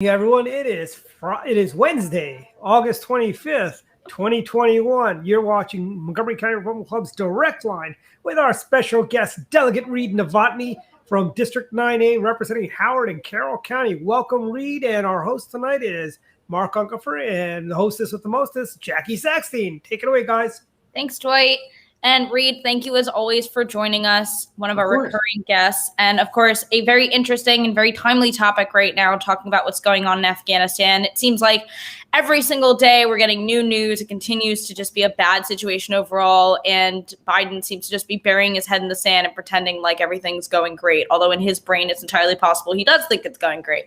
Yeah, everyone, it is Wednesday, August 25th, 2021. You're watching Montgomery County Republican Club's Direct Line with our special guest, Delegate Reid Novotny from District 9A, representing Howard and Carroll County. Welcome, Reid, and our host tonight is Mark Unkefer, and the hostess with the mostest, Jackie Saxton. Take it away, guys. Thanks, Dwight. And Reid, thank you as always for joining us, one of our recurring guests. And of course, a very interesting and very timely topic right now, talking about what's going on in Afghanistan. It seems like every single day we're getting new news. It continues to just be a bad situation overall. And Biden seems to just be burying his head in the sand and pretending like everything's going great. Although in his brain, it's entirely possible he does think it's going great.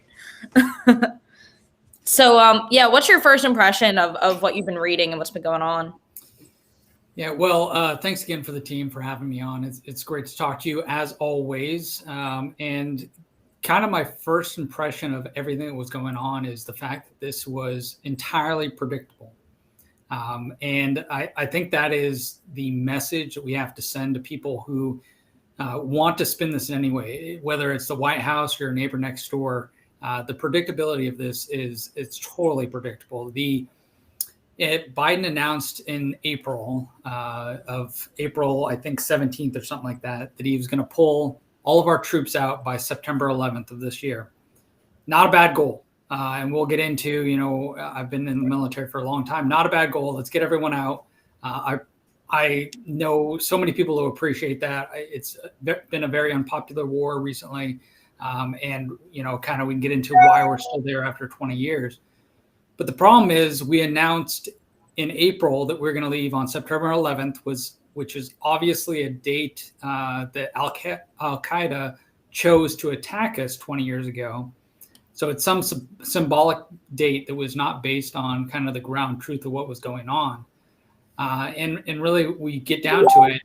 So, what's your first impression of what you've been reading and what's been going on? Yeah, well, thanks again for the team for having me on. It's great to talk to you as always. And kind of my first impression of everything that was going on is the fact that this was entirely predictable. And I think that is the message that we have to send to people who want to spin this in any way, whether it's the White House or your neighbor next door. The predictability of this it's totally predictable. Biden announced in April, I think 17th or something like that he was going to pull all of our troops out by September 11th of this year. Not a bad goal. And we'll get into, I've been in the military for a long time. Not a bad goal. Let's get everyone out. I know so many people who appreciate that. It's been a very unpopular war recently. And, kind of we can get into why we're still there after 20 years. But the problem is we announced in April that we're going to leave on September 11th, which is obviously a date that Al-Qaeda chose to attack us 20 years ago. So it's some symbolic date that was not based on kind of the ground truth of what was going on. And really, we get down to it.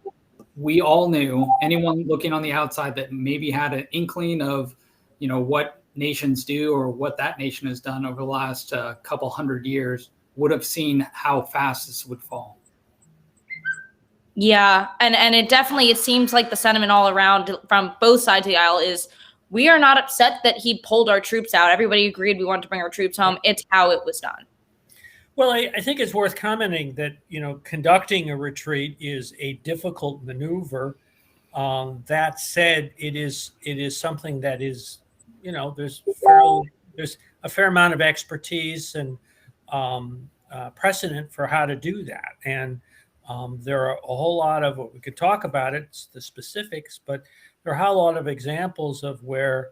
We all knew, anyone looking on the outside that maybe had an inkling of, what nations do or what that nation has done over the last couple hundred years would have seen how fast this would fall. Yeah, and it seems like the sentiment all around from both sides of the aisle is we are not upset that he pulled our troops out. Everybody agreed we wanted to bring our troops home. It's how it was done. Well, I think it's worth commenting that, conducting a retreat is a difficult maneuver. That said, it is something that is, there's a fair amount of expertise and precedent for how to do that. And there are a whole lot of what we could talk about. It's the specifics, but there are a whole lot of examples of where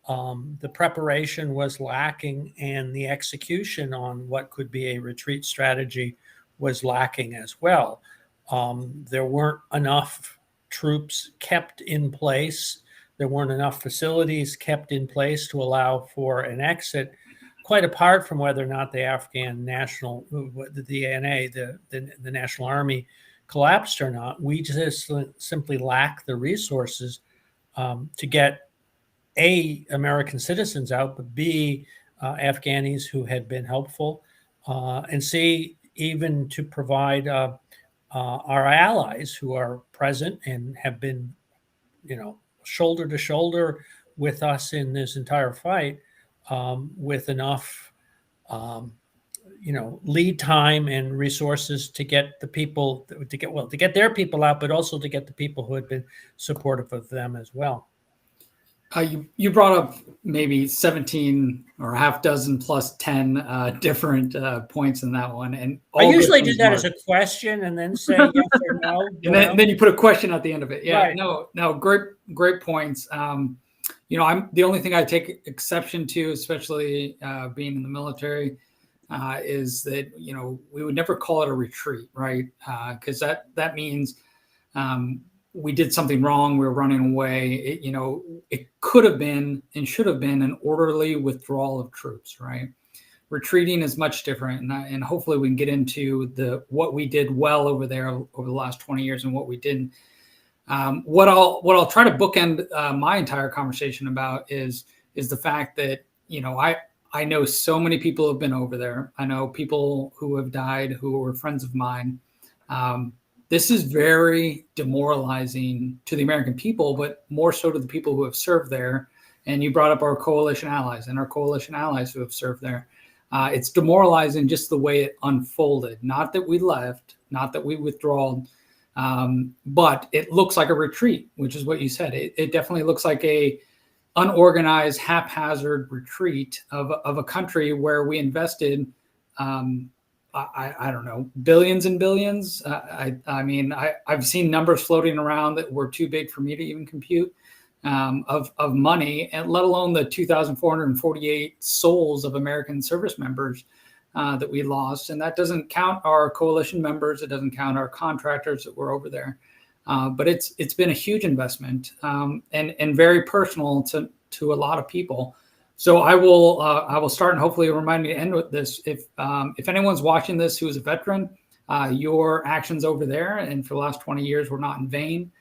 the preparation was lacking and the execution on what could be a retreat strategy was lacking as well. There weren't enough troops kept in place. There weren't enough facilities kept in place to allow for an exit, quite apart from whether or not the Afghan national, the ANA, the National Army collapsed or not. We just simply lack the resources to get A, American citizens out, but B, Afghanis who had been helpful, and C, even to provide our allies who are present and have been, shoulder to shoulder with us in this entire fight, with enough, lead time and resources to get the people to get their people out, but also to get the people who had been supportive of them as well. You brought up maybe 17 or a half dozen plus 10 different points in that one. And I usually do that as a question and then say yes or no. And then you put a question at the end of it. Yeah, right. No, great points. I'm the only thing I take exception to, especially being in the military, is that, we would never call it a retreat, right? Because that means we did something wrong. We were running away. It could have been and should have been an orderly withdrawal of troops, right? Retreating is much different, and hopefully we can get into what we did well over there over the last 20 years and what we didn't. What I'll try to bookend my entire conversation about is the fact that I know so many people have been over there. I know people who have died who were friends of mine. This is very demoralizing to the American people, but more so to the people who have served there And you brought up our coalition allies and our coalition allies who have served there. It's demoralizing just the way it unfolded. Not that we left, not that we withdrawed, but it looks like a retreat, which is what you said. It definitely looks like a unorganized, haphazard retreat of a country where we invested, I don't know, billions and billions. I mean, I've seen numbers floating around that were too big for me to even compute, of money, and let alone the 2,448 souls of American service members that we lost. And that doesn't count our coalition members. It doesn't count our contractors that were over there. But it's been a huge investment, and very personal to a lot of people. So I will start, and hopefully remind me to end with this. If anyone's watching this who is a veteran, your actions over there and for the last 20 years were not in vain.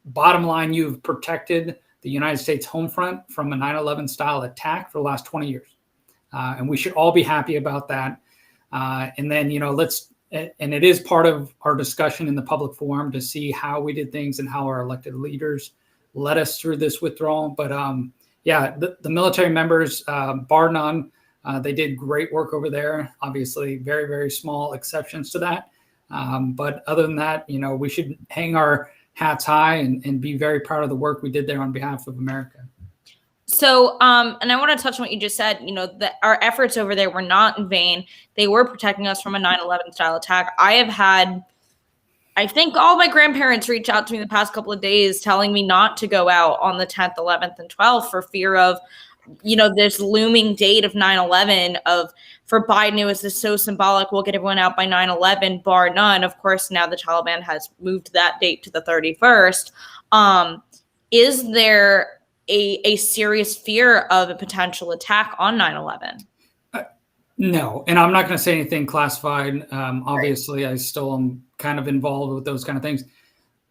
Bottom line, you've protected the United States home front from a 9/11 style attack for the last 20 years. And we should all be happy about that. And then, and it is part of our discussion in the public forum to see how we did things and how our elected leaders led us through this withdrawal. But the military members, bar none, they did great work over there. Obviously, very, very small exceptions to that. But other than that, we should hang our hats high and be very proud of the work we did there on behalf of America. So, and I want to touch on what you just said, that our efforts over there were not in vain. They were protecting us from a 9/11 style attack. I think all my grandparents reached out to me the past couple of days telling me not to go out on the 10th, 11th, and 12th for fear of, this looming date of 9/11 for Biden, it was this so symbolic. We'll get everyone out by 9/11, bar none. Of course, now the Taliban has moved that date to the 31st. Is there a serious fear of a potential attack on 9/11? No, and I'm not going to say anything classified. Obviously, I still am kind of involved with those kind of things.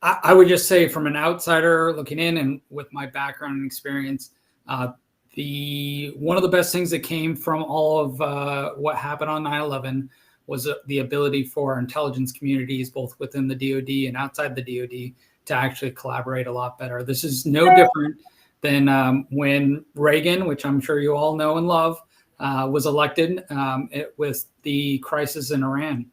I would just say, from an outsider looking in and with my background and experience, one of the best things that came from all of what happened on 9/11 was the ability for our intelligence communities, both within the DoD and outside the DoD, to actually collaborate a lot better. This is no different than when Reagan, which I'm sure you all know and love, was elected with the crisis in Iran.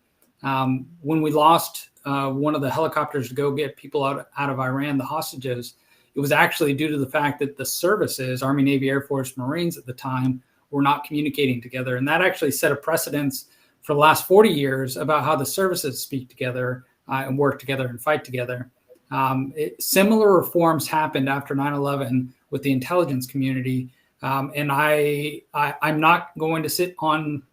When we lost one of the helicopters to go get people out of Iran, the hostages, it was actually due to the fact that the services, Army, Navy, Air Force, Marines at the time, were not communicating together. And that actually set a precedence for the last 40 years about how the services speak together and work together and fight together. Similar reforms happened after 9/11 with the intelligence community. And I'm not going to sit on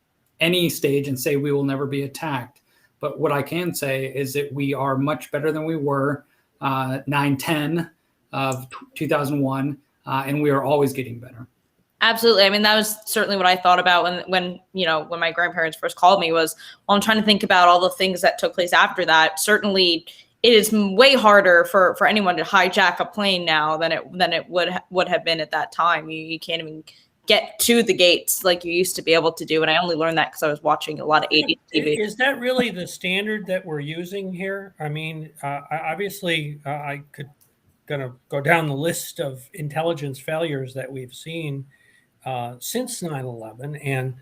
any stage and say we will never be attacked. But what I can say is that we are much better than we were 9/10 of 2001, and we are always getting better. Absolutely. I mean, that was certainly what I thought about when my grandparents first called me was, I'm trying to think about all the things that took place after that. Certainly, it is way harder for anyone to hijack a plane now than it would have been at that time. You can't even get to the gates like you used to be able to do. And I only learned that because I was watching a lot of 80s TV. Is that really the standard that we're using here? I mean, obviously, I could go down the list of intelligence failures that we've seen since 9/11, and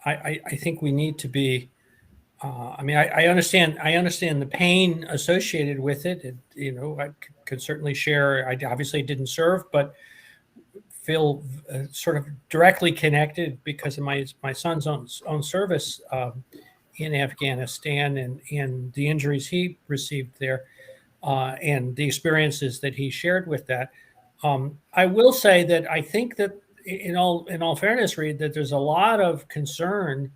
I think we need to be. I understand the pain associated with it. I could certainly share. I obviously didn't serve, but feel sort of directly connected because of my son's own service in Afghanistan and the injuries he received there and the experiences that he shared with that. I will say that I think that in all fairness, Reid, that there's a lot of concern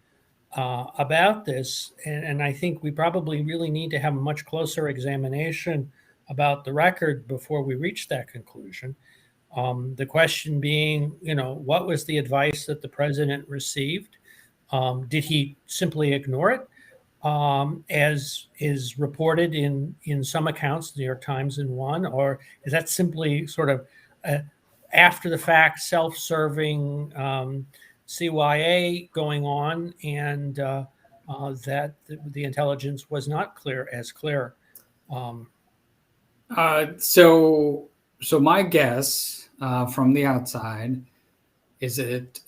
about this, and I think we probably really need to have a much closer examination about the record before we reach that conclusion. The question being, what was the advice that the president received? Did he simply ignore it, as is reported in some accounts, the New York Times in one, or is that simply sort of after the fact, self-serving CYA going on, and that the intelligence was not clear? So my guess, from the outside is that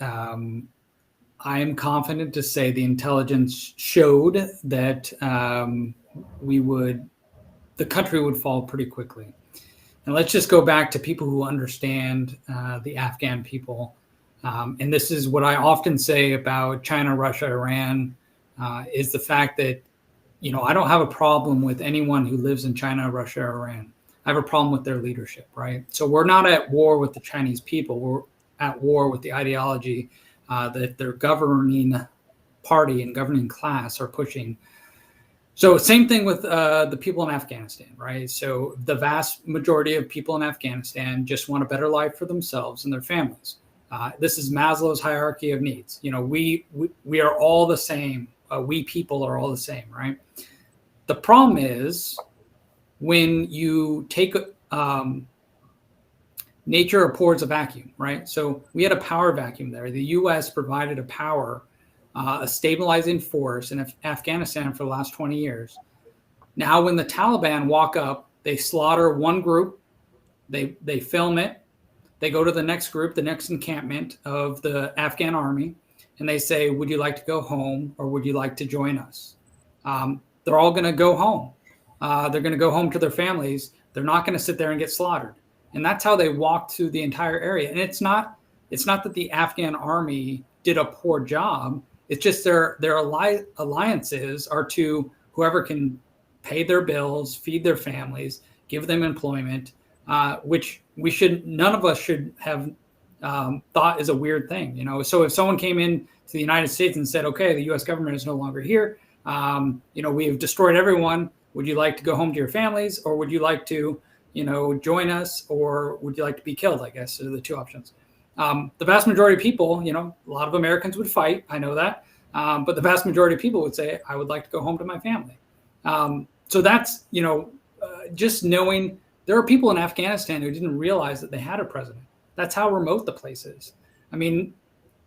I am confident to say the intelligence showed that the country would fall pretty quickly. And let's just go back to people who understand the Afghan people. And this is what I often say about China, Russia, Iran, is the fact that, I don't have a problem with anyone who lives in China, Russia, or Iran. I have a problem with their leadership, right? So we're not at war with the Chinese people. We're at war with the ideology that their governing party and governing class are pushing. So same thing with the people in Afghanistan, right? So the vast majority of people in Afghanistan just want a better life for themselves and their families. This is Maslow's hierarchy of needs. We are all the same. We people are all the same, right? The problem is when you take nature abhors a vacuum, right? So we had a power vacuum there. The U.S. provided a stabilizing force in Afghanistan for the last 20 years. Now, when the Taliban walk up, they slaughter one group, they film it, they go to the next group, the next encampment of the Afghan army, and they say, would you like to go home or would you like to join us? They're all going to go home. They're going to go home to their families. They're not going to sit there and get slaughtered. And that's how they walked through the entire area. And it's not that the Afghan army did a poor job. It's just their alliances are to whoever can pay their bills, feed their families, give them employment, which none of us should have thought is a weird thing. So if someone came in to the United States and said, okay, the U.S. government is no longer here, we have destroyed everyone. Would you like to go home to your families, or would you like to, join us, or would you like to be killed? I guess are the two options. The vast majority of people, a lot of Americans would fight. I know that. But the vast majority of people would say, I would like to go home to my family. So that's, just knowing there are people in Afghanistan who didn't realize that they had a president. That's how remote the place is. I mean,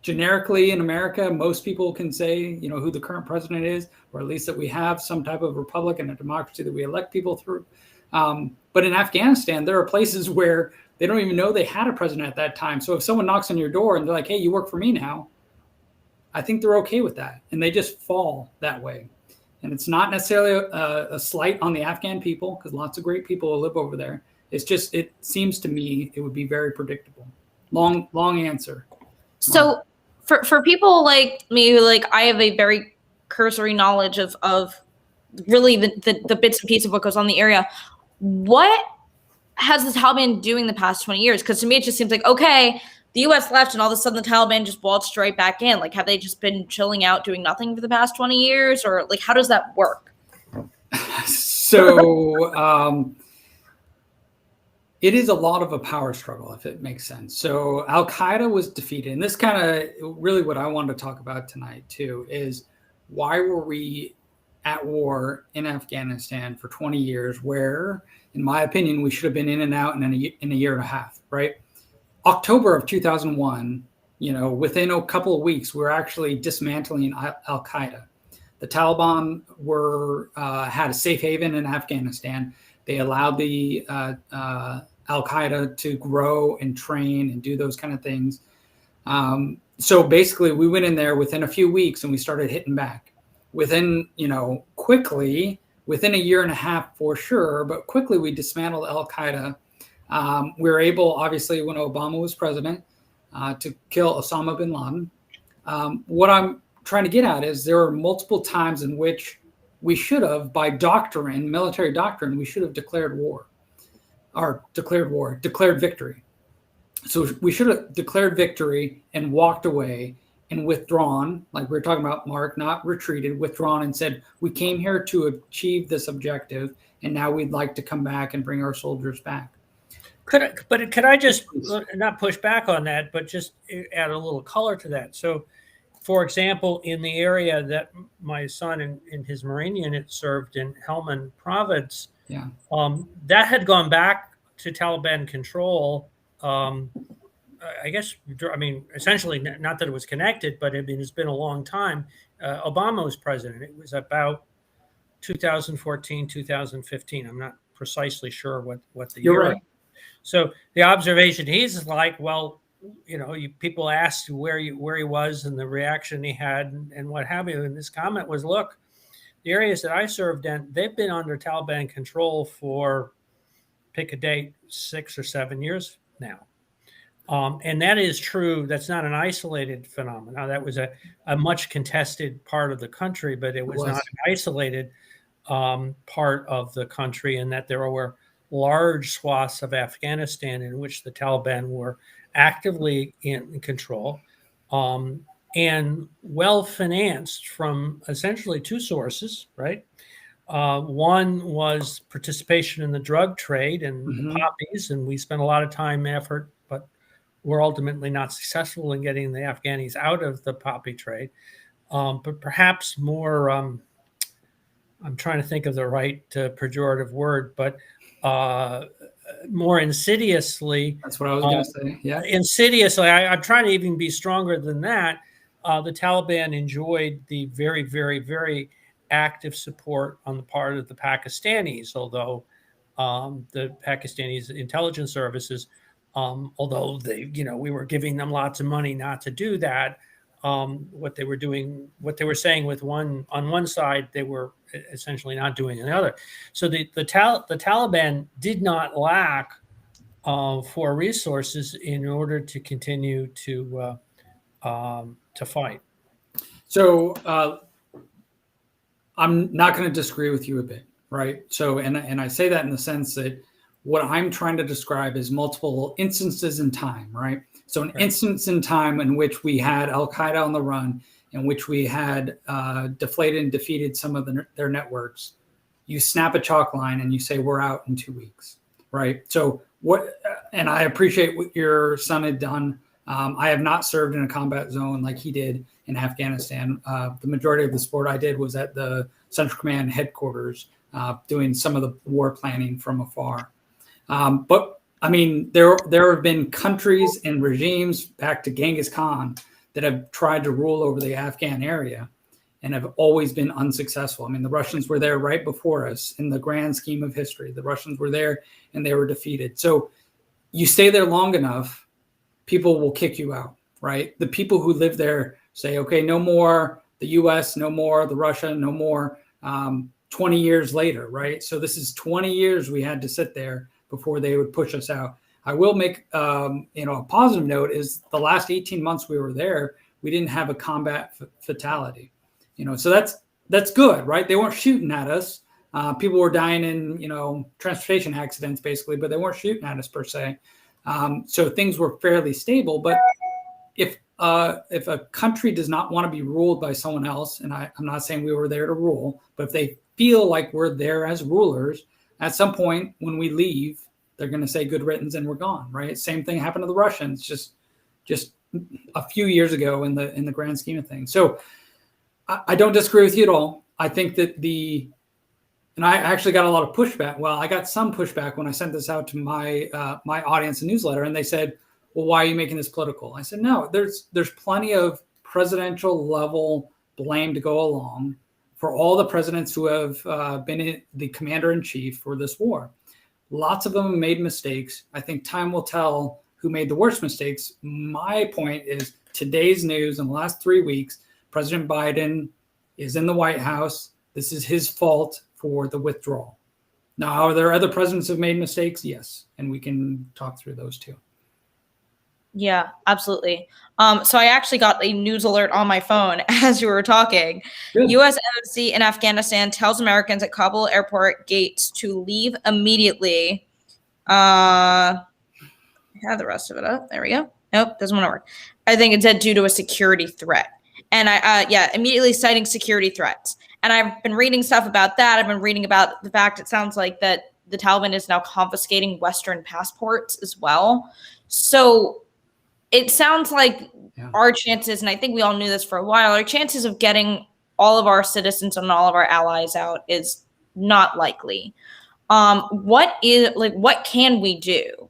generically in America, most people can say, who the current president is, or at least that we have some type of republic and a democracy that we elect people through. But in Afghanistan, there are places where they don't even know they had a president at that time. So if someone knocks on your door and they're like, hey, you work for me now, I think they're okay with that. And they just fall that way. And it's not necessarily a slight on the Afghan people, because lots of great people live over there. It's just, it seems to me it would be very predictable. Long answer. So for people like me, who I have a very cursory knowledge of really the bits and pieces of what goes on in the area, what has the Taliban doing the past 20 years? Because to me, it just seems like, okay, the U.S. left and all of a sudden the Taliban just waltzed right back in. Have they just been chilling out, doing nothing for the past 20 years? Or how does that work? So it is a lot of a power struggle, if it makes sense. So Al-Qaeda was defeated. And this kind of really what I wanted to talk about tonight, too, is why were we at war in Afghanistan for 20 years where, in my opinion, we should have been in and out in a year and a half, right? October of 2001, within a couple of weeks, we were actually dismantling Al-Qaeda. The Taliban had a safe haven in Afghanistan. They allowed the Al-Qaeda to grow and train and do those kind of things. So basically, we went in there within a few weeks and we started hitting back. Quickly, within a year and a half for sure, but quickly we dismantled Al-Qaeda. We were able, obviously, when Obama was president, to kill Osama bin Laden. What I'm trying to get at is there are multiple times in which we should have, by doctrine, military doctrine, we should have declared victory. So we should have declared victory and walked away and withdrawn, like we were talking about, Mark, not retreated, withdrawn and said, we came here to achieve this objective, and now we'd like to come back and bring our soldiers back. Could I just not push back on that, but just add a little color to that? So, for example, in the area that my son in his Marine unit served in, Helmand Province, that had gone back to Taliban control. Essentially, not that it was connected, but it's been a long time. Obama was president. It was about 2014, 2015. I'm not precisely sure what the year. Right. So the observation he's like, well, people asked where he was and the reaction he had and what have you. And his comment was, look, the areas that I served in, they've been under Taliban control for, pick a date, 6 or 7 years now. And that is true. That's not an isolated phenomenon. That was a much contested part of the country, but it was not an isolated part of the country, and that there were large swaths of Afghanistan in which the Taliban were actively in control and well-financed from essentially two sources, right? One was participation in the drug trade and the poppies, and we spent a lot of time, effort, but were ultimately not successful in getting the Afghanis out of the poppy trade. But perhaps more, I'm trying to think of the right pejorative word, but more insidiously. That's what I was going to say. Yeah. Insidiously, I'm trying to even be stronger than that. The Taliban enjoyed the very, very, very active support on the part of the Pakistanis, although the Pakistanis intelligence services, although we were giving them lots of money not to do that, what they were saying on one side, they were essentially not doing on the other. So the Taliban did not lack for resources in order to continue to fight. So I'm not going to disagree with you a bit, right? So, and I say that in the sense that what I'm trying to describe is multiple instances in time, right? So an instance in time in which we had Al-Qaeda on the run, in which we had deflated and defeated some of their networks, you snap a chalk line and you say, we're out in 2 weeks, right? So and I appreciate what your son had done. I have not served in a combat zone like he did in Afghanistan. The majority of the sport I did was at the Central Command headquarters, doing some of the war planning from afar. But I mean, there have been countries and regimes back to Genghis Khan that have tried to rule over the Afghan area and have always been unsuccessful. I mean, the Russians were there right before us in the grand scheme of history. The Russians were there and they were defeated. So you stay there long enough, people will kick you out, right? The people who live there say, okay, no more the US, no more the Russia, no more 20 years later, right? So this is 20 years we had to sit there before they would push us out. I will make a positive note is the last 18 months we were there, we didn't have a combat fatality. So that's good, right? They weren't shooting at us. People were dying in transportation accidents basically, but they weren't shooting at us per se. So things were fairly stable. But if a country does not want to be ruled by someone else, and I'm not saying we were there to rule, but if they feel like we're there as rulers, at some point when we leave, they're going to say good riddance and we're gone, right? Same thing happened to the Russians just a few years ago in the grand scheme of things. So I don't disagree with you at all. I think that and I actually got a lot of pushback. Well, I got some pushback when I sent this out to my audience and newsletter, and they said, well, why are you making this political? I said, no, there's plenty of presidential level blame to go along for all the presidents who have been the commander in chief for this war. Lots of them made mistakes. I think time will tell who made the worst mistakes. My point is today's news in the last 3 weeks, President Biden is in the White House. This is his fault for the withdrawal. Now, are there other presidents who have made mistakes? Yes. And we can talk through those too. Yeah, absolutely. So I actually got a news alert on my phone as you were talking. Good. U.S. embassy in Afghanistan tells Americans at Kabul airport gates to leave immediately. I had the rest of it up. There we go. Nope, doesn't want to work. I think it said due to a security threat. And immediately citing security threats. And I've been reading stuff about that. I've been reading about the fact it sounds like that the Taliban is now confiscating Western passports as well. So it sounds like our chances, and I think we all knew this for a while, our chances of getting all of our citizens and all of our allies out is not likely. What can we do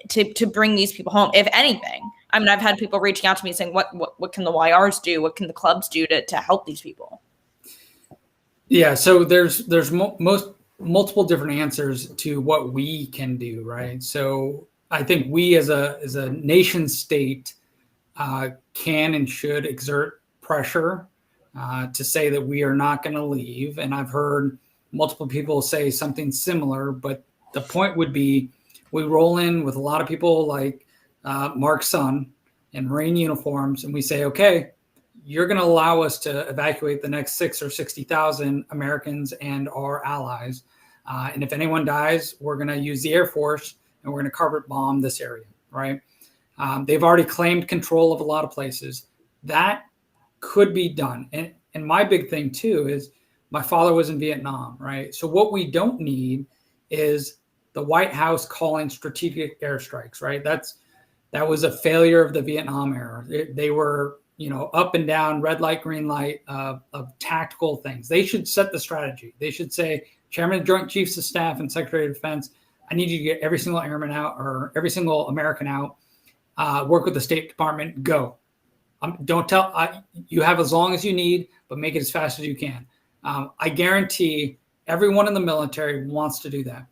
to bring these people home, if anything? I mean, I've had people reaching out to me saying, what can the YRs do? What can the clubs do to help these people? Yeah, so there's multiple different answers to what we can do, right? So I think we as a nation state can and should exert pressure to say that we are not going to leave. And I've heard multiple people say something similar, but the point would be we roll in with a lot of people like Mark's son in Marine uniforms, and we say, okay, you're going to allow us to evacuate the next 6 or 60,000 Americans and our allies. And if anyone dies, we're going to use the Air Force and we're going to carpet bomb this area, right? They've already claimed control of a lot of places. That could be done. And my big thing too is my father was in Vietnam, right? So what we don't need is the White House calling strategic airstrikes, right? That was a failure of the Vietnam era. They were, up and down, red light, green light of tactical things. They should set the strategy. They should say, Chairman of Joint Chiefs of Staff and Secretary of Defense, I need you to get every single airman out or every single American out. Work with the State Department. Go. Don't tell. You have as long as you need, but make it as fast as you can. I guarantee everyone in the military wants to do that.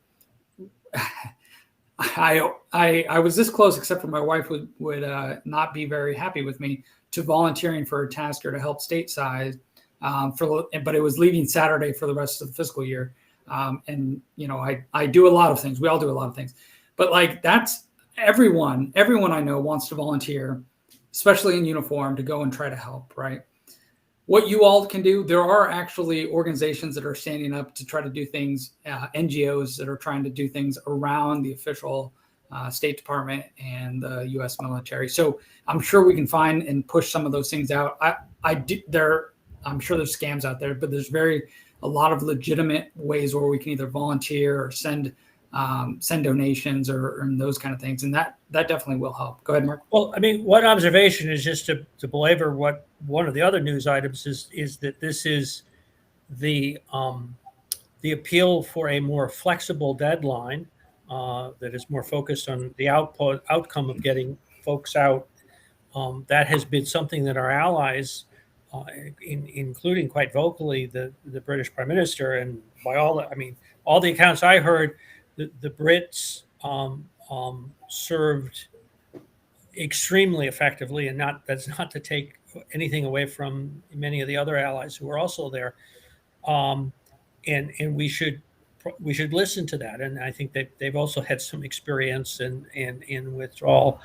I was this close, except for my wife would not be very happy with me, to volunteering for a task or to help stateside. But it was leaving Saturday for the rest of the fiscal year. And I do a lot of things. We all do a lot of things, but that's everyone I know wants to volunteer, especially in uniform, to go and try to help, right? What you all can do, there are actually organizations that are standing up to try to do things, NGOs that are trying to do things around the official State Department and the U.S. military. So I'm sure we can find and push some of those things out. I'm sure there's scams out there, but there's a lot of legitimate ways where we can either volunteer or send donations or those kind of things. And that definitely will help. Go ahead, Mark. Well, I mean, one observation is just to belabor what one of the other news items is that this is the appeal for a more flexible deadline that is more focused on the outcome of getting folks out. That has been something that our allies, including quite vocally the British Prime Minister, and by all the accounts I heard, the Brits served extremely effectively, and that's not to take anything away from many of the other allies who are also there, and we should listen to that. And I think that they've also had some experience in withdrawal.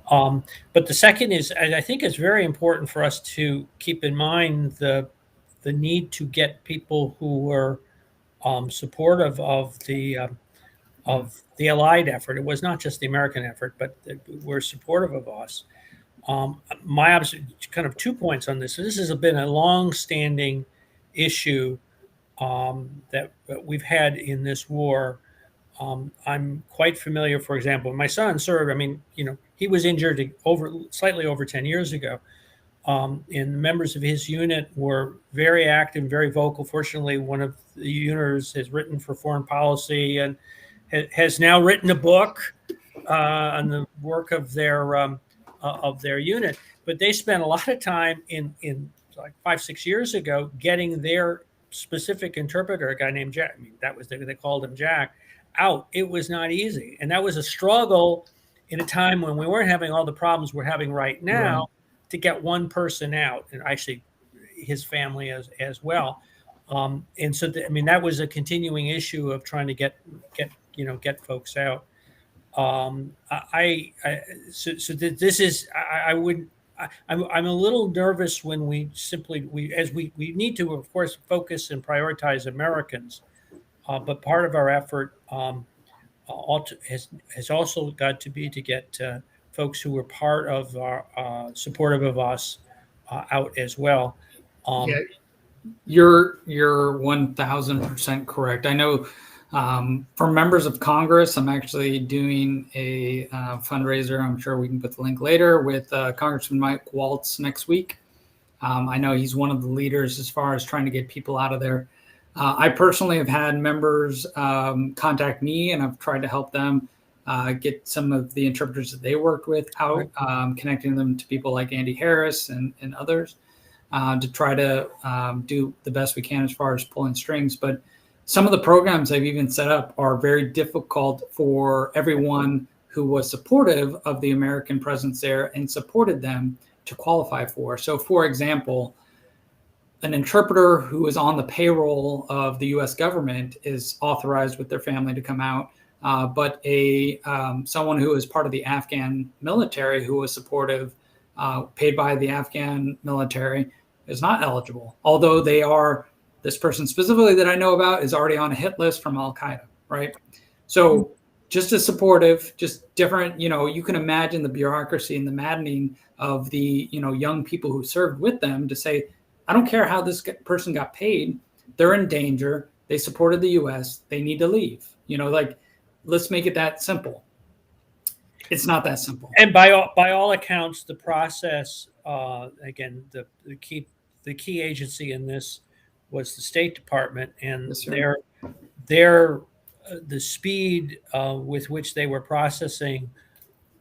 But the second is, I think it's very important for us to keep in mind the need to get people who were supportive of the Allied effort. It was not just the American effort, but were supportive of us. My kind of 2 points on this. So this has been a long-standing issue that we've had in this war. I'm quite familiar, for example, my son served. I mean, he was injured slightly over 10 years ago. And members of his unit were very active, very vocal. Fortunately, one of the unitors has written for foreign policy and has now written a book on the work of their unit. But they spent a lot of time in like 5-6 years ago getting their specific interpreter, a guy named Jack. I mean, they called him Jack, out. It was not easy, and that was a struggle in a time when we weren't having all the problems we're having right now. Right. To get one person out, and actually his family as well. And so, that was a continuing issue of trying to get folks out. I'm a little nervous when we need to, of course, focus and prioritize Americans, but part of our effort has also got to be to get folks who were part of our supportive of us out as well. Yeah, you're 1,000% correct. I know for members of Congress, I'm actually doing a fundraiser. I'm sure we can put the link later with Congressman Mike Waltz next week. I know he's one of the leaders as far as trying to get people out of there. I personally have had members contact me, and I've tried to help them get some of the interpreters that they worked with out, connecting them to people like Andy Harris and others to try to do the best we can as far as pulling strings. But some of the programs they've even set up are very difficult for everyone who was supportive of the American presence there and supported them to qualify for. So, for example, an interpreter who is on the payroll of the U.S. government is authorized with their family to come out, but someone who is part of the Afghan military who was supportive, paid by the Afghan military, is not eligible. Although this person specifically that I know about is already on a hit list from Al-Qaeda, right? So just as supportive, just different, you can imagine the bureaucracy and the maddening of the, young people who served with them to say, I don't care how this person got paid. They're in danger. They supported the U.S. They need to leave. Let's make it that simple. It's not that simple. And by all accounts, the process, again, the key agency in this was the State Department, and the speed with which they were processing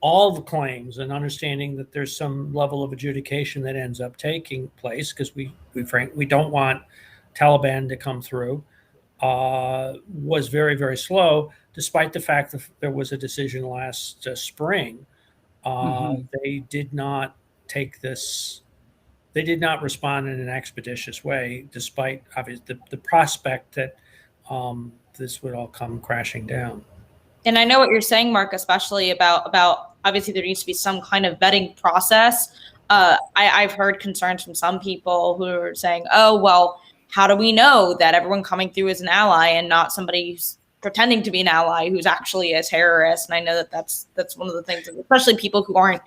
all the claims and understanding that there's some level of adjudication that ends up taking place, because we don't want Taliban to come through, was very, very slow, despite the fact that there was a decision last spring. They did not respond in an expeditious way, despite obviously the prospect that this would all come crashing down. And I know what you're saying, Mark, especially about obviously there needs to be some kind of vetting process. I've heard concerns from some people who are saying, oh, well, how do we know that everyone coming through is an ally and not somebody who's pretending to be an ally who's actually a terrorist? And I know that that's one of the things, especially people who aren't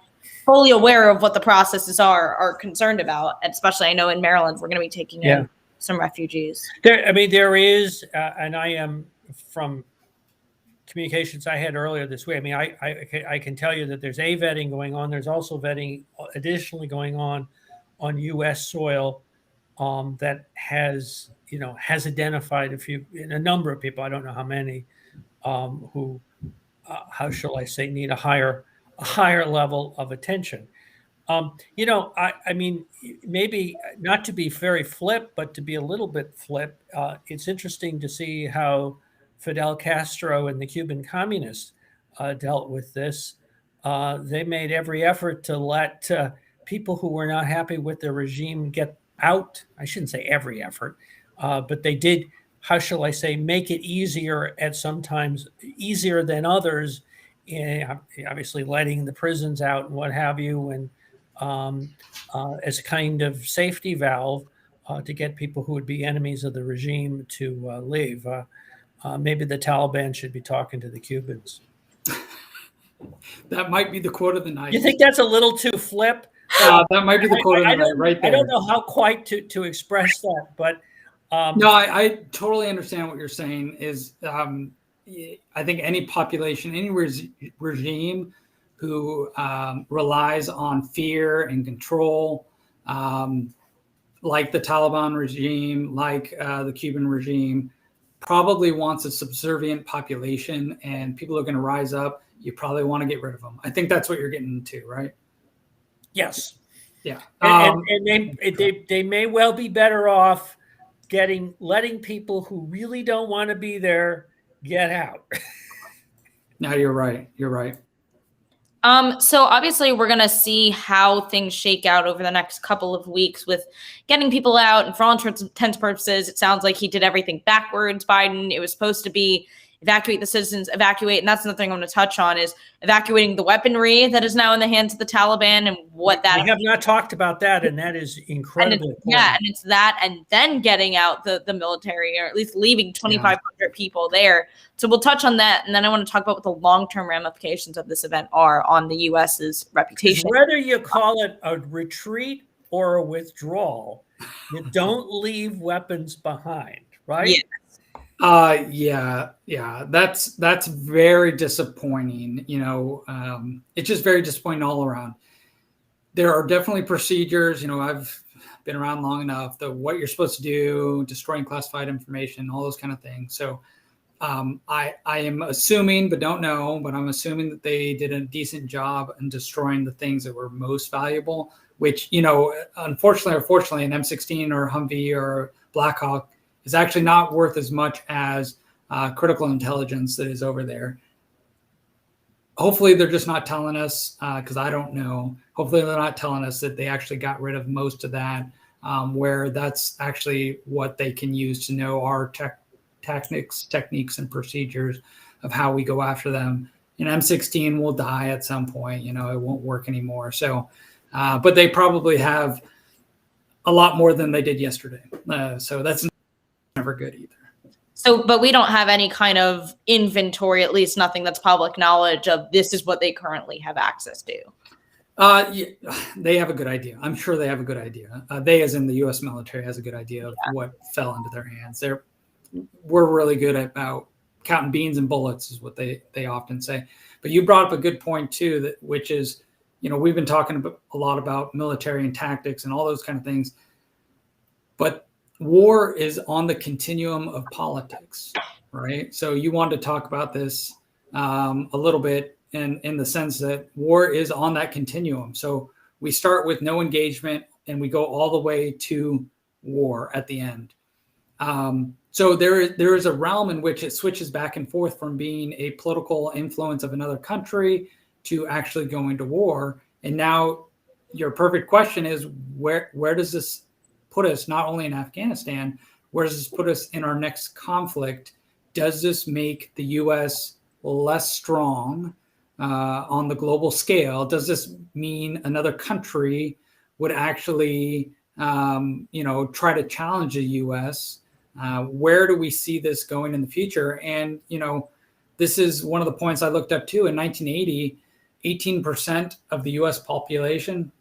fully aware of what the processes are concerned about. And especially I know in Maryland, we're going to be taking in some refugees. There is, and I am from communications I had earlier this week. I mean, I can tell you that there's vetting going on. There's also vetting additionally going on U.S. soil that has identified a number of people, I don't know how many, who, how shall I say, need a higher level of attention. I mean, maybe not to be very flip, but to be a little bit flip. It's interesting to see how Fidel Castro and the Cuban communists dealt with this. They made every effort to let people who were not happy with the regime get out. I shouldn't say every effort, but they did, how shall I say, make it easier at sometimes easier than others, obviously letting the prisons out and what have you, and as a kind of safety valve to get people who would be enemies of the regime to leave. Maybe the Taliban should be talking to the Cubans. That might be the quote of the night. You think that's a little too flip? That might be the quote of the night right there. I don't know how quite to express that, but no, I totally understand what you're saying. Is I think any population, any regime who relies on fear and control, like the Taliban regime, like the Cuban regime, probably wants a subservient population, and people are going to rise up. You probably want to get rid of them. I think that's what you're getting into, right? Yes. Yeah. And they may well be better off letting people who really don't want to be there get out. No, you're right. You're right. So obviously we're going to see how things shake out over the next couple of weeks with getting people out. And for all intents and purposes, it sounds like he did everything backwards, Biden. It was supposed to be evacuate the citizens, evacuate. And that's another thing I'm going to touch on is evacuating the weaponry that is now in the hands of the Taliban and what that. We have not talked about that. And that is incredible. And it's that, and then getting out the military, or at least leaving 2,500 people there. So we'll touch on that. And then I want to talk about what the long-term ramifications of this event are on the U.S.'s reputation. Whether you call it a retreat or a withdrawal, you don't leave weapons behind, right? Yeah. That's very disappointing. It's just very disappointing all around. There are definitely procedures. I've been around long enough that what you're supposed to do, destroying classified information, all those kind of things. So I am assuming, but don't know, but I'm assuming that they did a decent job in destroying the things that were most valuable, which, unfortunately or fortunately, an M16 or a Humvee or Black Hawk is actually not worth as much as critical intelligence that is over there. Hopefully they're just not telling us, because I don't know. Hopefully they're not telling us that they actually got rid of most of that, where that's actually what they can use to know our techniques, and procedures of how we go after them. An M16 will die at some point. It won't work anymore. So, but they probably have a lot more than they did yesterday. So that's never good either. So, but we don't have any kind of inventory, at least nothing that's public knowledge of this is what they currently have access to. Yeah, they have a good idea. I'm sure they have a good idea. They, as in the U.S. military, has a good idea of what fell into their hands. We're really good about counting beans and bullets, is what they often say. But you brought up a good point too, which is, we've been talking a lot about military and tactics and all those kind of things, but war is on the continuum of politics, right? So you wanted to talk about this a little bit in the sense that war is on that continuum. So we start with no engagement and we go all the way to war at the end. So there is a realm in which it switches back and forth from being a political influence of another country to actually going to war. And now your perfect question is, where does this put us, not only in Afghanistan, where does this put us in our next conflict? Does this make the U.S. less strong on the global scale? Does this mean another country would actually, try to challenge the U.S.? Where do we see this going in the future? And, this is one of the points I looked up too. In 1980, 18% of the U.S. population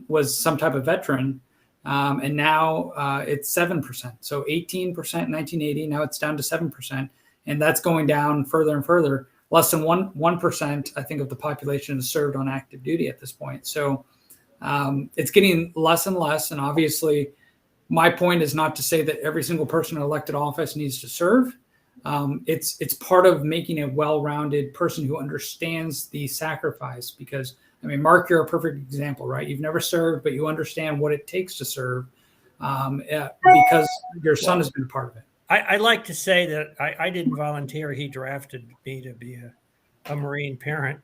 was some type of veteran. And now it's 7%. So 18% in 1980, now it's down to 7%. And that's going down further and further. Less than 1%, I think, of the population is served on active duty at this point. So it's getting less and less. And obviously, my point is not to say that every single person in elected office needs to serve. It's part of making a well-rounded person who understands the sacrifice, because Mark, you're a perfect example, right? You've never served, but you understand what it takes to serve because your son has been a part of it. I like to say that I didn't volunteer. He drafted me to be a Marine parent.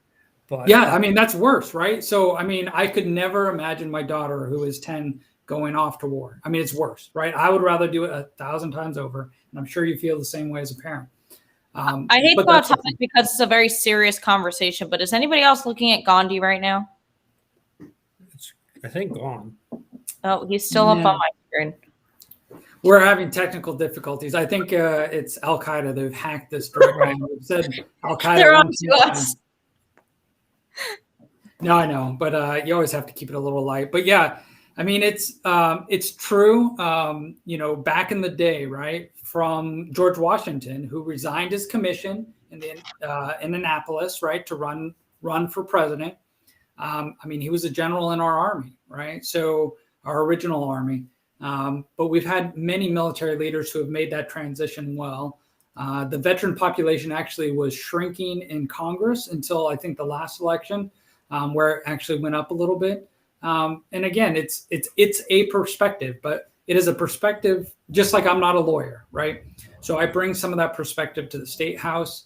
But yeah, that's worse, right? So, I could never imagine my daughter, who is 10, going off to war. It's worse, right? I would rather do it 1,000 times over. And I'm sure you feel the same way as a parent. I hate to go off topic because it's a very serious conversation, but is anybody else looking at Gandhi right now? It's, I think, gone. Oh, he's still up on my screen. We're having technical difficulties. I think it's Al Qaeda. They've hacked this direct line. They've said Al Qaeda. They're on to us. No, I know, but you always have to keep it a little light. But yeah, it's true. Back in the day, right, from George Washington, who resigned his commission in Annapolis, right, to run for president. He was a general in our army, right? So our original army. But we've had many military leaders who have made that transition well. The veteran population actually was shrinking in Congress until I think the last election, where it actually went up a little bit. And again, it's a perspective, but it is a perspective, just like I'm not a lawyer, right? So I bring some of that perspective to the State House,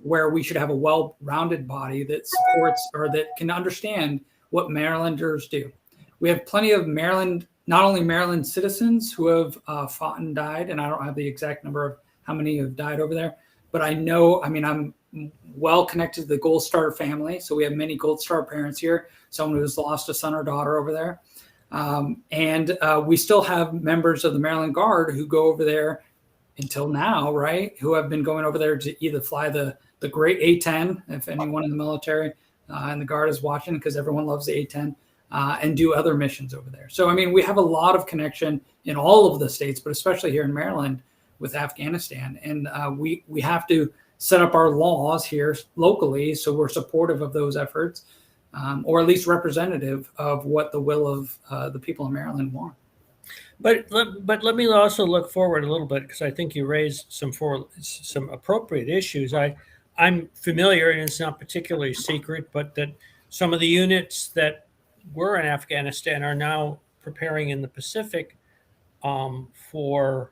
where we should have a well-rounded body that supports or that can understand what Marylanders do. We have plenty of not only Maryland citizens who have fought and died, and I don't have the exact number of how many have died over there, but I know, I'm well connected to the Gold Star family. So we have many Gold Star parents here, someone who's lost a son or daughter over there. And we still have members of the Maryland Guard who go over there until now, right? Who have been going over there to either fly the great A-10, if anyone in the military and the Guard is watching, because everyone loves the A-10, and do other missions over there. So, we have a lot of connection in all of the states, but especially here in Maryland with Afghanistan. And we have to set up our laws here locally so we're supportive of those efforts, or at least representative of what the will of the people in Maryland want. But let me also look forward a little bit, because I think you raised some appropriate issues. I'm familiar, and it's not particularly secret, but that some of the units that were in Afghanistan are now preparing in the Pacific for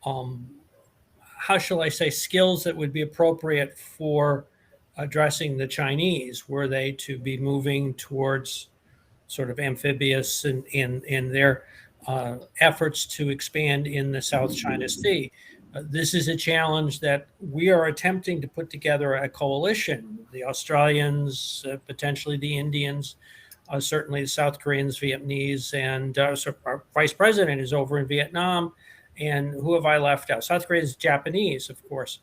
how shall I say, skills that would be appropriate for addressing the Chinese, were they to be moving towards sort of amphibious in their efforts to expand in the South China Sea. This is a challenge that we are attempting to put together a coalition. The Australians, potentially the Indians, certainly the South Koreans, Vietnamese, and so our vice president is over in Vietnam. And who have I left out? South Korea is Japanese, of course.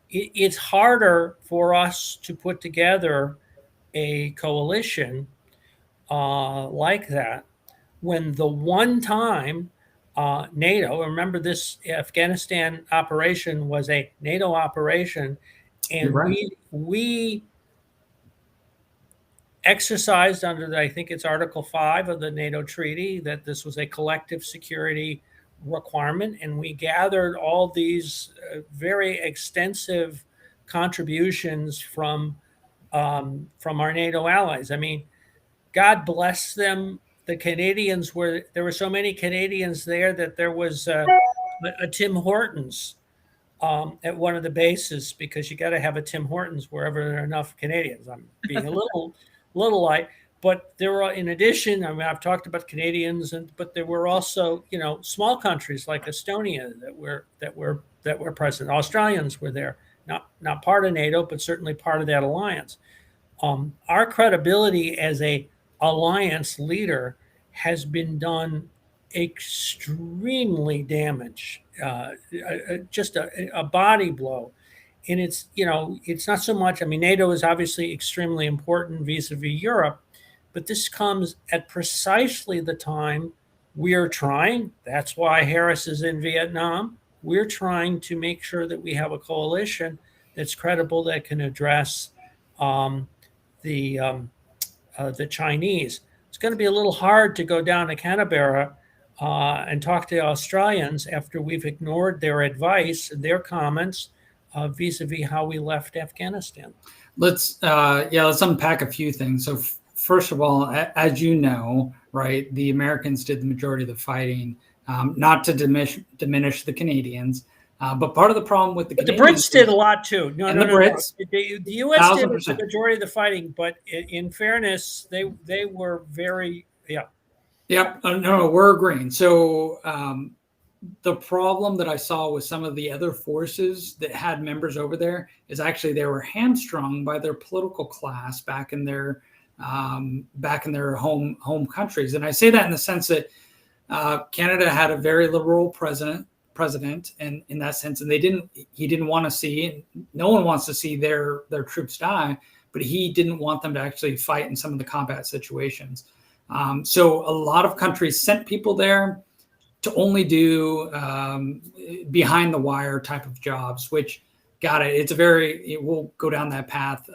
It's harder for us to put together a coalition like that when the one time NATO, remember this Afghanistan operation was a NATO operation, and right. we exercised under, I think it's Article 5 of the NATO treaty, that this was a collective security requirement, and we gathered all these very extensive contributions from our NATO allies. I mean, God bless them. The Canadians there were so many Canadians there that there was a Tim Hortons at one of the bases, because you got to have a Tim Hortons wherever there are enough Canadians. I'm being a little light, but there were, in addition, I mean, I've talked about Canadians, but there were also, small countries like Estonia that were present. Australians were there, not part of NATO, but certainly part of that alliance. Our credibility as a alliance leader has been done extremely damaged, just a body blow. And it's not so much, I mean, NATO is obviously extremely important vis-a-vis Europe, but this comes at precisely the time we are trying, that's why Harris is in Vietnam, we're trying to make sure that we have a coalition that's credible, that can address the Chinese. It's going to be a little hard to go down to Canberra and talk to the Australians after we've ignored their advice and their comments vis-a-vis how we left Afghanistan. Let's unpack a few things. So first of all, as you know, right, the Americans did the majority of the fighting, not to diminish the Canadians. But part of the problem with the Brits did a lot too. The Brits. The U.S. did the majority of the fighting, but in fairness, they were very, yeah. Yep. No, we're agreeing. So the problem that I saw with some of the other forces that had members over there is actually they were hamstrung by their political class back in their home countries. And I say that in the sense that Canada had a very liberal president, and in that sense, and he didn't want to see, no one wants to see their troops die, but he didn't want them to actually fight in some of the combat situations. So a lot of countries sent people there to only do behind the wire type of jobs, which it will go down that path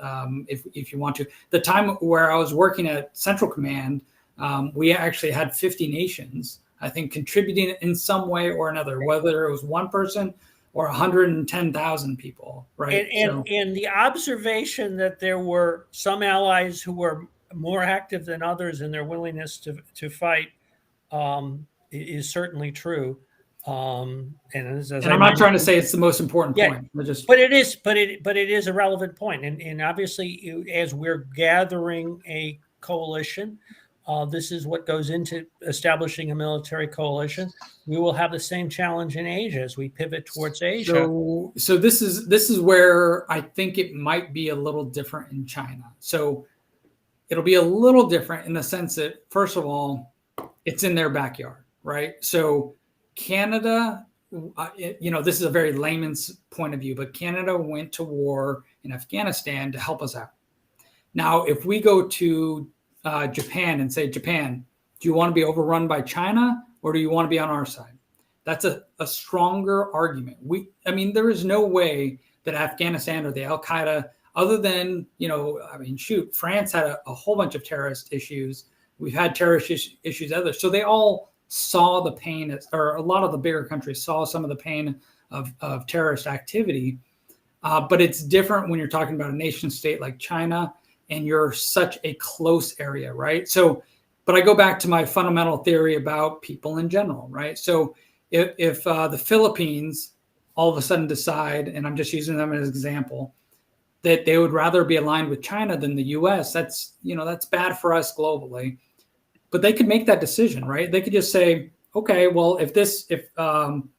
if you want to. The time where I was working at Central Command, we actually had 50 nations, I think, contributing in some way or another, whether it was one person or 110,000 people, right? And the observation that there were some allies who were more active than others in their willingness to fight is certainly true. And I'm not trying to say it's the most important point. But it is a relevant point. And obviously, as we're gathering a coalition, this is what goes into establishing a military coalition. We will have the same challenge in Asia as we pivot towards Asia. So this is where I think it might be a little different in China. So it'll be a little different in the sense that, first of all, it's in their backyard, right? So Canada, this is a very layman's point of view, but Canada went to war in Afghanistan to help us out. Now, if we go to Japan and say, Japan, do you want to be overrun by China or do you want to be on our side? That's a stronger argument. There is no way that Afghanistan or the Al-Qaeda, other than, France had a whole bunch of terrorist issues. We've had terrorist issues others. So they all saw the pain, or a lot of the bigger countries saw some of the pain of terrorist activity. But it's different when you're talking about a nation state like China and you're such a close area, right? So, but I go back to my fundamental theory about people in general, right? So if the Philippines all of a sudden decide, and I'm just using them as an example, that they would rather be aligned with China than the U.S., that's bad for us globally. But they could make that decision, right? They could just say, okay, well, if I'm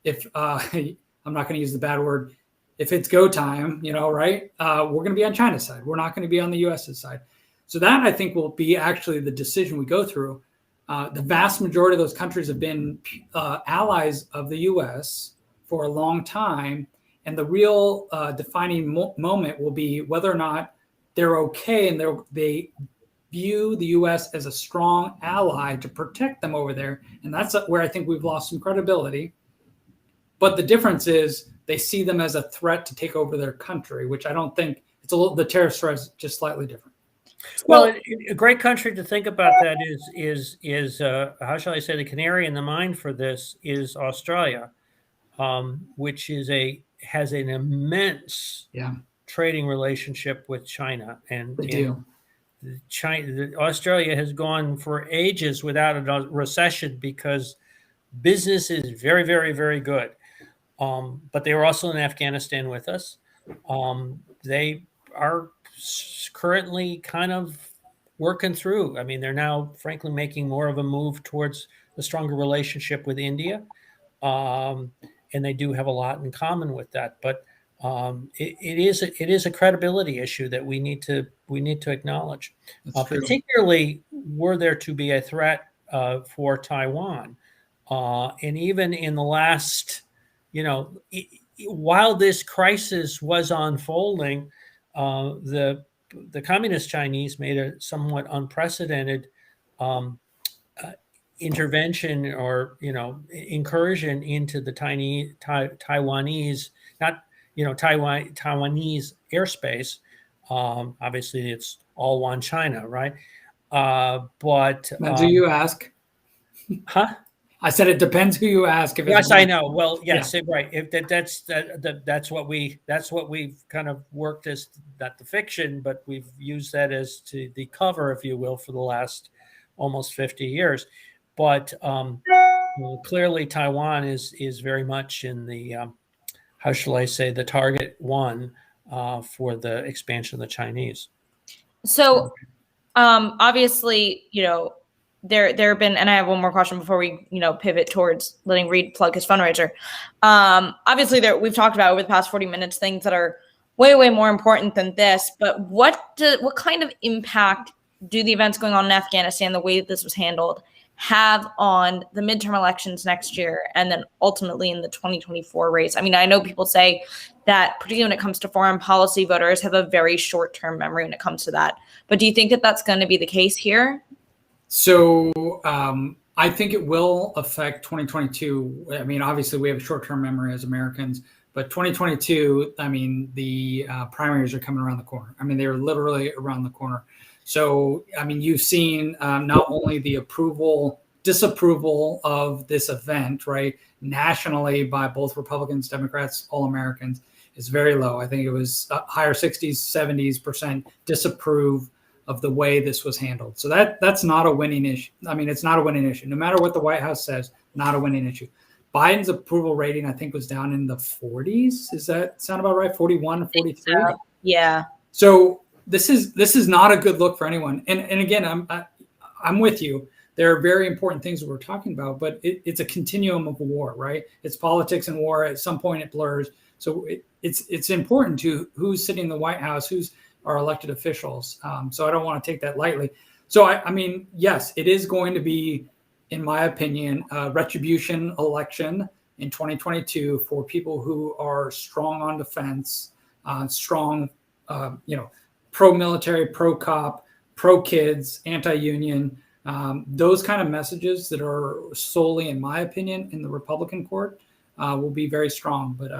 not going to use the bad word, if it's go time, right, we're going to be on China's side. We're not going to be on the U.S.'s side. So that, I think, will be actually the decision we go through. The vast majority of those countries have been allies of the U.S. for a long time. And the real defining moment will be whether or not they're okay and they view the U.S. as a strong ally to protect them over there. And that's where I think we've lost some credibility. But the difference is they see them as a threat to take over their country, which I don't think the terrorist threat is just slightly different. Well, a great country to think about that is how shall I say, the canary in the mine for this is Australia, which has an immense trading relationship with China, and Australia has gone for ages without a recession because business is very, very, very good. But they were also in Afghanistan with us. They are currently kind of working through. I mean, they're now, frankly, making more of a move towards a stronger relationship with India. And they do have a lot in common with that. But it is a credibility issue that we need to acknowledge. Particularly, were there to be a threat for Taiwan, and even in the last, while this crisis was unfolding, the communist Chinese made a somewhat unprecedented intervention or incursion into the Taiwanese, not Taiwanese airspace. Obviously, it's all one China, right? But do you ask? Huh? I said it depends who you ask. Yes, I know. Well, yes, right. If that's what we've kind of worked as the fiction, but we've used that as to the cover, if you will, for the last almost 50 years. But clearly, Taiwan is very much in the how shall I say, the target one for the expansion of the Chinese. So, obviously, there have been, and I have one more question before we, pivot towards letting Reid plug his fundraiser. Obviously, we've talked about over the past 40 minutes things that are way, way more important than this. But what kind of impact do the events going on in Afghanistan, the way that this was handled, have on the midterm elections next year and then ultimately in the 2024 race? I mean, I know people say that particularly when it comes to foreign policy, voters have a very short-term memory when it comes to that. But do you think that that's going to be the case here? So I think it will affect 2022. I mean, obviously we have a short-term memory as Americans, but 2022, I mean, the primaries are coming around the corner. I mean, they're literally around the corner. So, I mean, you've seen not only the disapproval of this event, right, nationally by both Republicans, Democrats, all Americans is very low. I think it was higher 60s, 70% disapprove of the way this was handled. So that's not a winning issue. I mean, it's not a winning issue. No matter what the White House says, not a winning issue. Biden's approval rating, I think, was down in the 40s. Does that sound about right? 41, 43? Yeah. So this is not a good look for anyone. And again, I'm with you. There are very important things that we're talking about, but it's a continuum of war, right? It's politics and war. At some point it blurs. So it's important to who's sitting in the White House, who's our elected officials. So I don't want to take that lightly. So I mean, yes, it is going to be, in my opinion, a retribution election in 2022 for people who are strong on defense, strong, pro-military, pro-cop, pro-kids, anti-union, those kind of messages that are solely, in my opinion, in the Republican court will be very strong. But,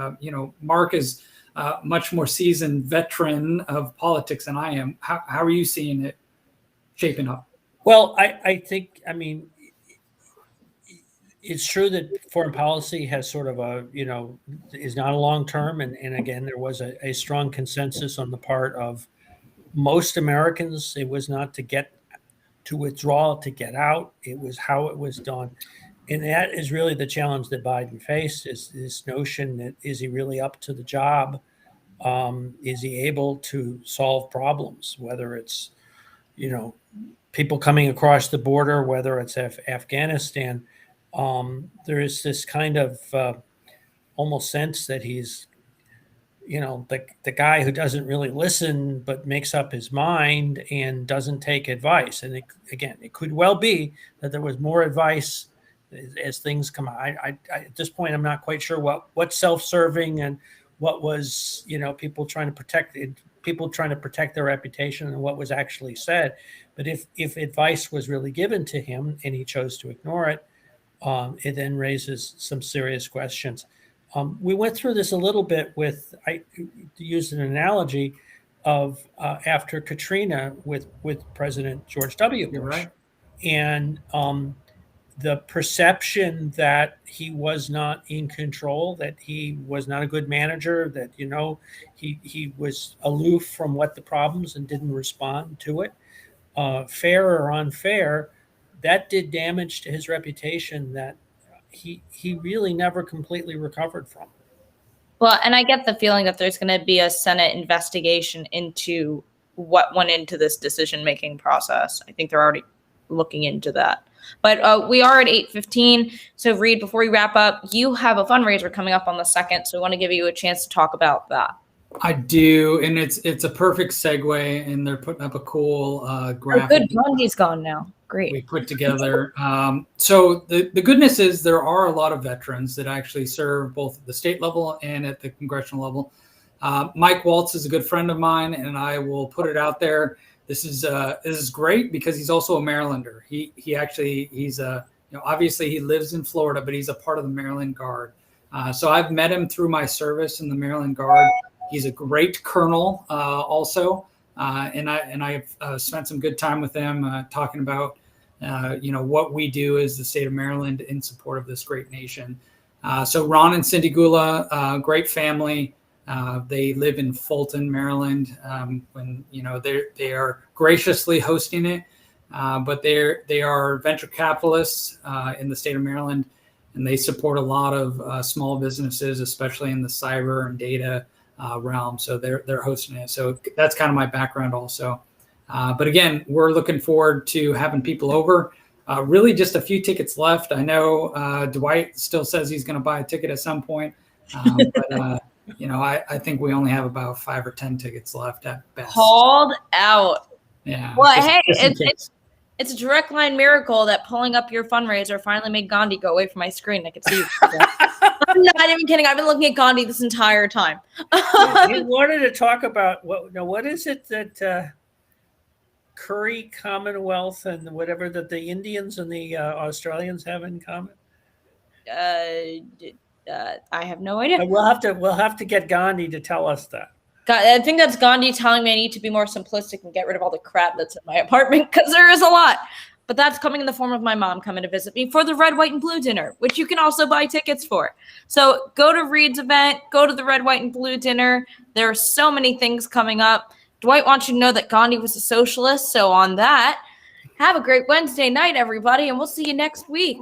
Mark is a much more seasoned veteran of politics than I am. How are you seeing it shaping up? Well, I think, I mean, it's true that foreign policy has sort of is not a long term. And again, there was a strong consensus on the part of most Americans. It was not to withdraw, to get out. It was how it was done. And that is really the challenge that Biden faced, is this notion that, is he really up to the job? Is he able to solve problems, whether it's, people coming across the border, whether it's Afghanistan? There is this kind of almost sense that he's, the guy who doesn't really listen, but makes up his mind and doesn't take advice. And it could well be that there was more advice as things come out. I at this point, I'm not quite sure what's self-serving and what was, people trying to protect their reputation, and what was actually said. But if advice was really given to him and he chose to ignore it, it then raises some serious questions. We went through this a little bit with, I used an analogy of after Katrina with President George W. Bush. You're right. And the perception that he was not in control, that he was not a good manager, that, he was aloof from what the problems and didn't respond to it, fair or unfair, that did damage to his reputation that he really never completely recovered from. Well, and I get the feeling that there's going to be a Senate investigation into what went into this decision-making process. I think they're already looking into that. But we are at 8:15. So, Reid, before we wrap up, you have a fundraiser coming up on the 2nd. So we want to give you a chance to talk about that. I do, and it's a perfect segue, and they're putting up a cool graphic. Oh, good. Gandhi's gone now. Great. We put together. So the goodness is there are a lot of veterans that actually serve both at the state level and at the congressional level. Mike Waltz is a good friend of mine, and I will put it out there. This is great because he's also a Marylander. He's obviously he lives in Florida, but he's a part of the Maryland Guard. So I've met him through my service in the Maryland Guard. He's a great colonel also. And I've spent some good time with him talking about, what we do as the state of Maryland in support of this great nation. So Ron and Cindy Gula, great family. They live in Fulton, Maryland. They are graciously hosting it, but they are venture capitalists in the state of Maryland, and they support a lot of small businesses, especially in the cyber and data realm. So they're hosting it. So that's kind of my background also. But again, we're looking forward to having people over. Really just a few tickets left. I know Dwight still says he's going to buy a ticket at some point. But I think we only have about 5 or 10 tickets left at best. Called out. Yeah. Well, it's a direct line miracle that pulling up your fundraiser finally made Gandhi go away from my screen. I could see you. I'm not even kidding. I've been looking at Gandhi this entire time. He wanted to talk about what is it that Curry Commonwealth and whatever that the Indians and the Australians have in common? I have no idea. We'll have to get Gandhi to tell us that. I think that's Gandhi telling me I need to be more simplistic and get rid of all the crap that's in my apartment, because there is a lot. But that's coming in the form of my mom coming to visit me for the Red, White, and Blue dinner, which you can also buy tickets for. So go to Reid's event, go to the Red, White, and Blue dinner. There are so many things coming up. Dwight wants you to know that Gandhi was a socialist. So on that, have a great Wednesday night, everybody, and we'll see you next week.